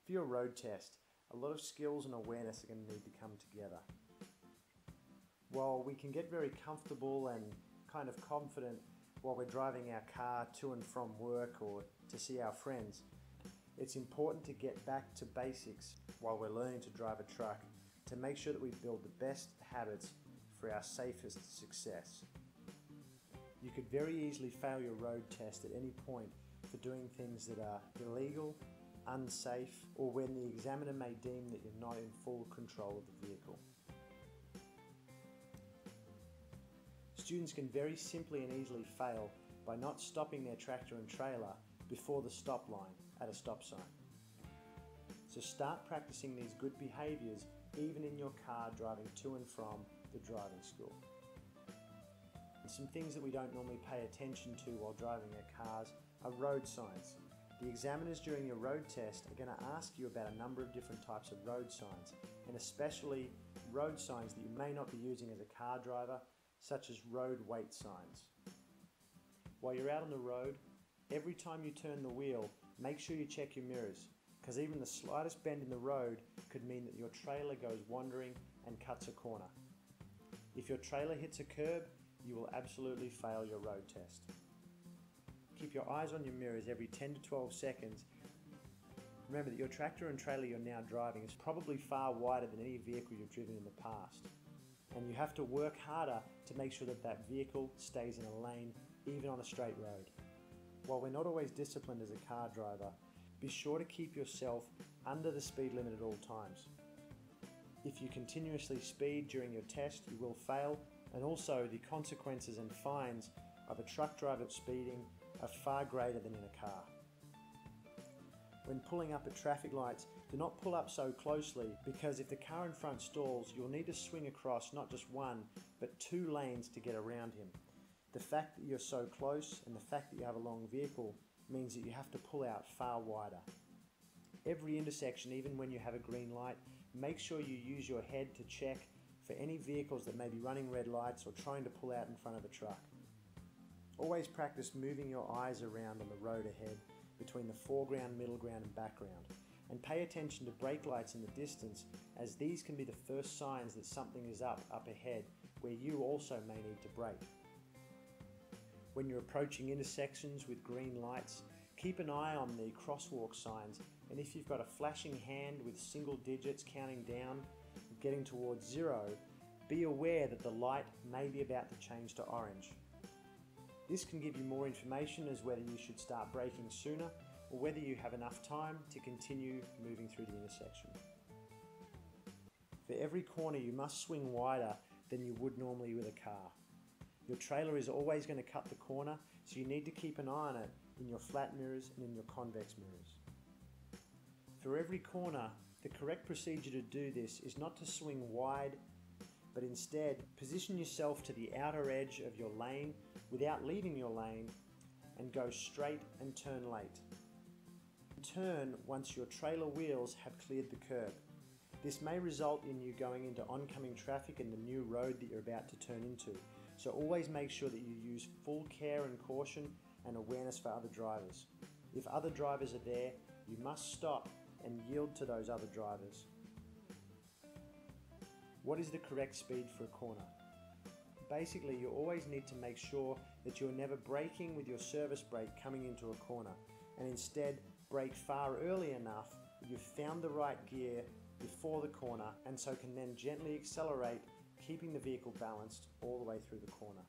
For your road test, a lot of skills and awareness are going to need to come together. While we can get very comfortable and kind of confident while we're driving our car to and from work or to see our friends, it's important to get back to basics while we're learning to drive a truck to make sure that we build the best habits for our safest success. You could very easily fail your road test at any point for doing things that are illegal, unsafe, or when the examiner may deem that you're not in full control of the vehicle. Students can very simply and easily fail by not stopping their tractor and trailer before the stop line at a stop sign. So start practicing these good behaviours even in your car driving to and from the driving school. And some things that we don't normally pay attention to while driving our cars are road signs. The examiners during your road test are going to ask you about a number of different types of road signs, and especially road signs that you may not be using as a car driver, such as road weight signs. While you're out on the road, every time you turn the wheel, make sure you check your mirrors, because even the slightest bend in the road could mean that your trailer goes wandering and cuts a corner. If your trailer hits a curb, you will absolutely fail your road test. Keep your eyes on your mirrors every 10 to 12 seconds. Remember that your tractor and trailer you're now driving is probably far wider than any vehicle you've driven in the past. And you have to work harder to make sure that that vehicle stays in a lane, even on a straight road. While we're not always disciplined as a car driver, be sure to keep yourself under the speed limit at all times. If you continuously speed during your test, you will fail, and also the consequences and fines of a truck driver speeding are far greater than in a car. When pulling up at traffic lights, do not pull up so closely, because if the car in front stalls, you'll need to swing across not just one, but 2 lanes to get around him. The fact that you're so close and the fact that you have a long vehicle means that you have to pull out far wider. Every intersection, even when you have a green light, make sure you use your head to check for any vehicles that may be running red lights or trying to pull out in front of a truck. Always practice moving your eyes around on the road ahead between the foreground, middle ground and background, and pay attention to brake lights in the distance, as these can be the first signs that something is up ahead where you also may need to brake. When you're approaching intersections with green lights, keep an eye on the crosswalk signs, and if you've got a flashing hand with single digits counting down, getting towards 0, be aware that the light may be about to change to orange. This can give you more information as whether you should start braking sooner or whether you have enough time to continue moving through the intersection. For every corner you must swing wider than you would normally with a car. Your trailer is always going to cut the corner, so you need to keep an eye on it in your flat mirrors and in your convex mirrors. For every corner, the correct procedure to do this is not to swing wide, but instead position yourself to the outer edge of your lane without leaving your lane, and go straight and turn late. Turn once your trailer wheels have cleared the curb. This may result in you going into oncoming traffic in the new road that you're about to turn into, so always make sure that you use full care and caution and awareness for other drivers. If other drivers are there, you must stop and yield to those other drivers. What is the correct speed for a corner? Basically, you always need to make sure that you're never braking with your service brake coming into a corner, and instead brake far early enough that you've found the right gear before the corner, and so can then gently accelerate, keeping the vehicle balanced all the way through the corner.